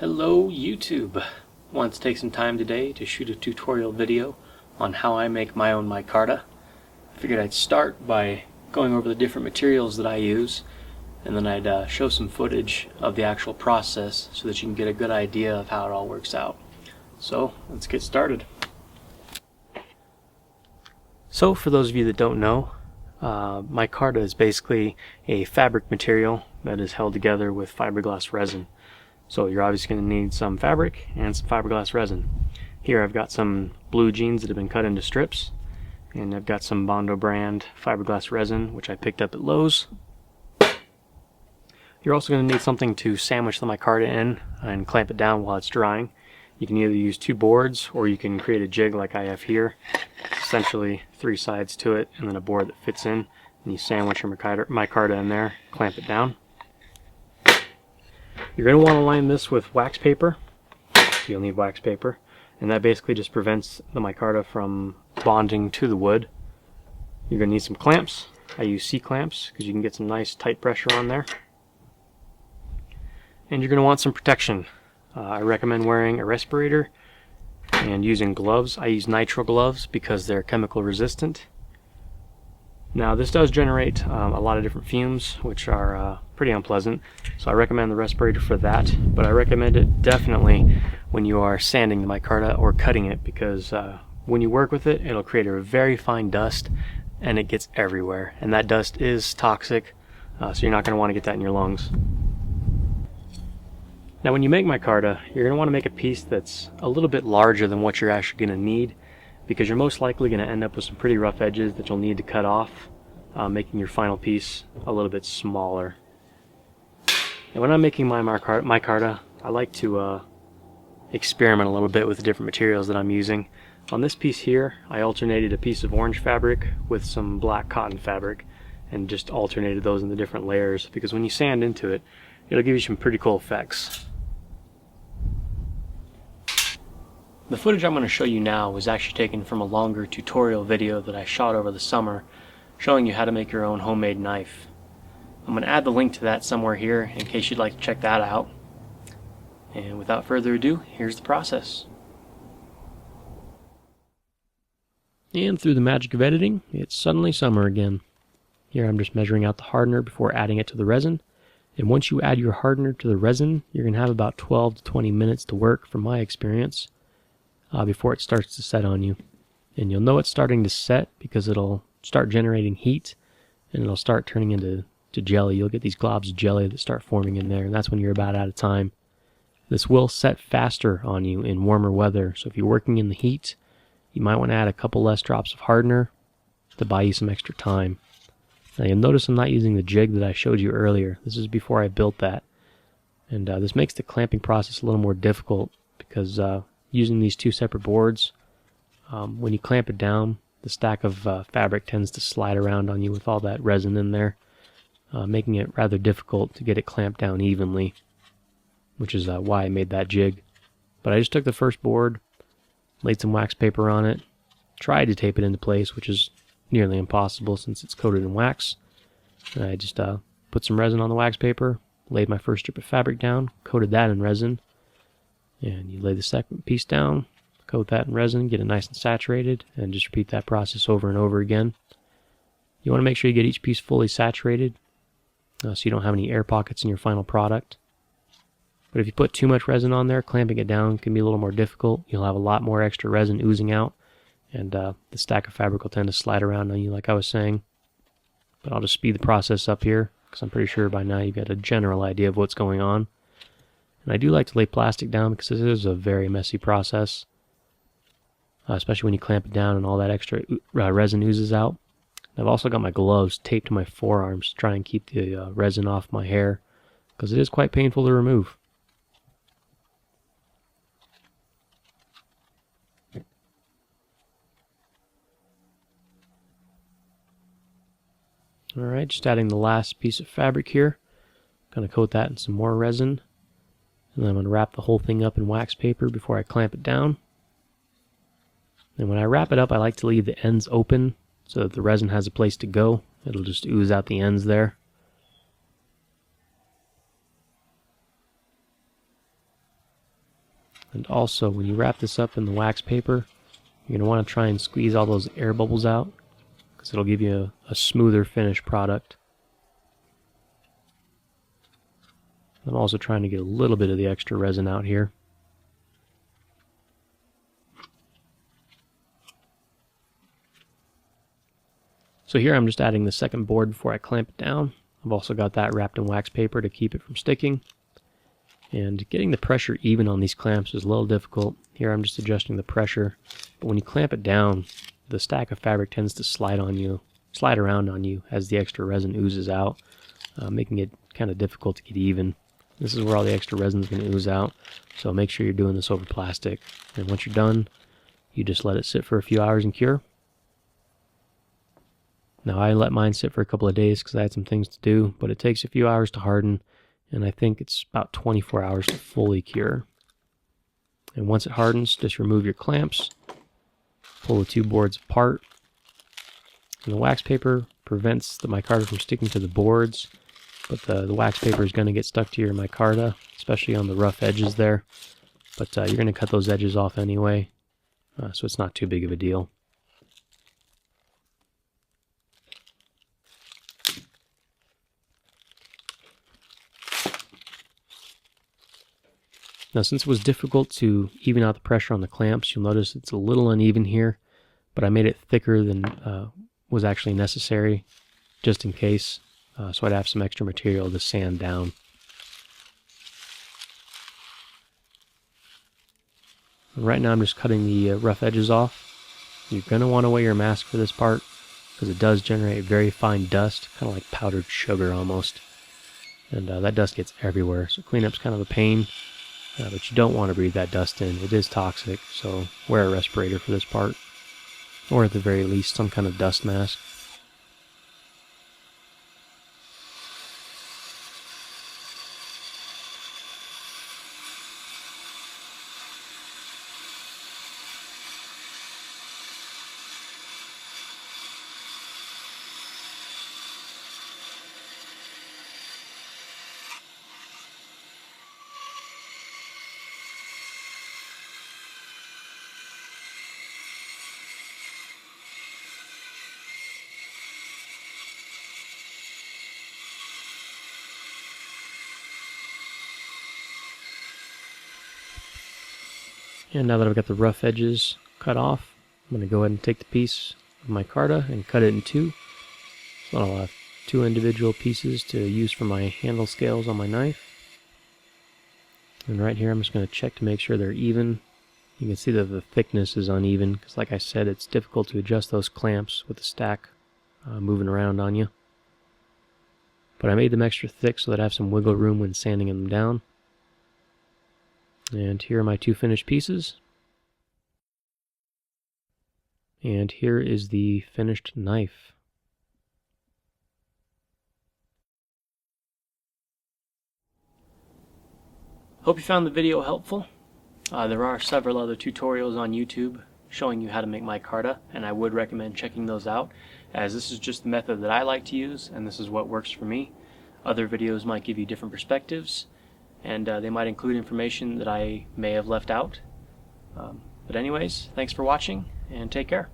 Hello YouTube! I wanted to take some time today to shoot a tutorial video on how I make my own micarta. I figured I'd start by going over the different materials that I use, and then I'd show some footage of the actual process so that you can get a good idea of how it all works out. So let's get started. So for those of you that don't know, micarta is basically a fabric material that is held together with fiberglass resin. So you're obviously going to need some fabric and some fiberglass resin. Here I've got some blue jeans that have been cut into strips, and I've got some Bondo brand fiberglass resin which I picked up at Lowe's. You're also going to need something to sandwich the micarta in and clamp it down while it's drying. You can either use two boards or you can create a jig like I have here. Essentially 3 sides to it and then a board that fits in, and you sandwich your micarta in there, clamp it down. You're going to want to line this with wax paper. You'll need wax paper, and that basically just prevents the micarta from bonding to the wood. You're going to need some clamps. I use C-clamps because you can get some nice tight pressure on there. And you're going to want some protection. I recommend wearing a respirator and using gloves. I use nitrile gloves because they're chemical resistant. Now this does generate a lot of different fumes which are pretty unpleasant, so I recommend the respirator for that, but I recommend it definitely when you are sanding the micarta or cutting it, because when you work with it, it'll create a very fine dust and it gets everywhere, and that dust is toxic, so you're not going to want to get that in your lungs. Now when you make micarta, you're going to want to make a piece that's a little bit larger than what you're actually going to need, because you're most likely going to end up with some pretty rough edges that you'll need to cut off, making your final piece a little bit smaller. And when I'm making my micarta, I like to experiment a little bit with the different materials that I'm using. On this piece here, I alternated a piece of orange fabric with some black cotton fabric and just alternated those in the different layers, because when you sand into it, it'll give you some pretty cool effects. The footage I'm going to show you now was actually taken from a longer tutorial video that I shot over the summer showing you how to make your own homemade knife. I'm going to add the link to that somewhere here in case you'd like to check that out. And without further ado, here's the process. And through the magic of editing, it's suddenly summer again. Here I'm just measuring out the hardener before adding it to the resin. And once you add your hardener to the resin, you're going to have about 12 to 20 minutes to work, from my experience, before it starts to set on you. And you'll know it's starting to set because it'll start generating heat and it'll start turning into jelly. You'll get these globs of jelly that start forming in there, and that's when you're about out of time. This will set faster on you in warmer weather, so if you're working in the heat, you might want to add a couple less drops of hardener to buy you some extra time. Now you'll notice I'm not using the jig that I showed you earlier. This is before I built that. And this makes the clamping process a little more difficult because using these 2 separate boards, when you clamp it down, the stack of fabric tends to slide around on you with all that resin in there, making it rather difficult to get it clamped down evenly, which is why I made that jig. But I just took the first board, laid some wax paper on it, tried to tape it into place, which is nearly impossible since it's coated in wax. And I just put some resin on the wax paper, laid my first strip of fabric down, coated that in resin, and you lay the second piece down, coat that in resin, get it nice and saturated, and just repeat that process over and over again. You want to make sure you get each piece fully saturated so you don't have any air pockets in your final product. But if you put too much resin on there, clamping it down can be a little more difficult. You'll have a lot more extra resin oozing out, and the stack of fabric will tend to slide around on you like I was saying. But I'll just speed the process up here, because I'm pretty sure by now you've got a general idea of what's going on. And I do like to lay plastic down because this is a very messy process, especially when you clamp it down and all that extra resin oozes out. I've also got my gloves taped to my forearms to try and keep the resin off my hair, because it is quite painful to remove. Alright, just adding the last piece of fabric here. Going to coat that in some more resin. And then I'm going to wrap the whole thing up in wax paper before I clamp it down. And when I wrap it up, I like to leave the ends open so that the resin has a place to go. It'll just ooze out the ends there. And also, when you wrap this up in the wax paper, you're going to want to try and squeeze all those air bubbles out, because it'll give you a smoother finished product. I'm also trying to get a little bit of the extra resin out here. So here I'm just adding the second board before I clamp it down. I've also got that wrapped in wax paper to keep it from sticking. And getting the pressure even on these clamps is a little difficult. Here I'm just adjusting the pressure, but when you clamp it down, the stack of fabric tends to slide around on you as the extra resin oozes out, making it kind of difficult to get even. This is where all the extra resin is going to ooze out, so make sure you're doing this over plastic. And once you're done, you just let it sit for a few hours and cure. Now I let mine sit for a couple of days because I had some things to do, but it takes a few hours to harden, and I think it's about 24 hours to fully cure. And once it hardens, just remove your clamps, pull the two boards apart, and the wax paper prevents the micarta from sticking to the boards, but the wax paper is going to get stuck to your micarta, especially on the rough edges there. But you're going to cut those edges off anyway, so it's not too big of a deal. Now, since it was difficult to even out the pressure on the clamps, you'll notice it's a little uneven here, but I made it thicker than was actually necessary, just in case, so I'd have some extra material to sand down. And right now I'm just cutting the rough edges off. You're going to want to wear your mask for this part, because it does generate very fine dust, kind of like powdered sugar almost. And that dust gets everywhere, so cleanup's kind of a pain. But you don't want to breathe that dust in. It is toxic, so wear a respirator for this part. Or at the very least, some kind of dust mask. And now that I've got the rough edges cut off, I'm going to go ahead and take the piece of micarta and cut it in two. So I'll have two individual pieces to use for my handle scales on my knife. And right here I'm just going to check to make sure they're even. You can see that the thickness is uneven, because like I said, it's difficult to adjust those clamps with the stack moving around on you. But I made them extra thick so that I have some wiggle room when sanding them down. And here are my two finished pieces. And here is the finished knife. Hope you found the video helpful. There are several other tutorials on YouTube showing you how to make micarta, and I would recommend checking those out, as this is just the method that I like to use, and this is what works for me. Other videos might give you different perspectives, and they might include information that I may have left out. But anyways, thanks for watching, and take care.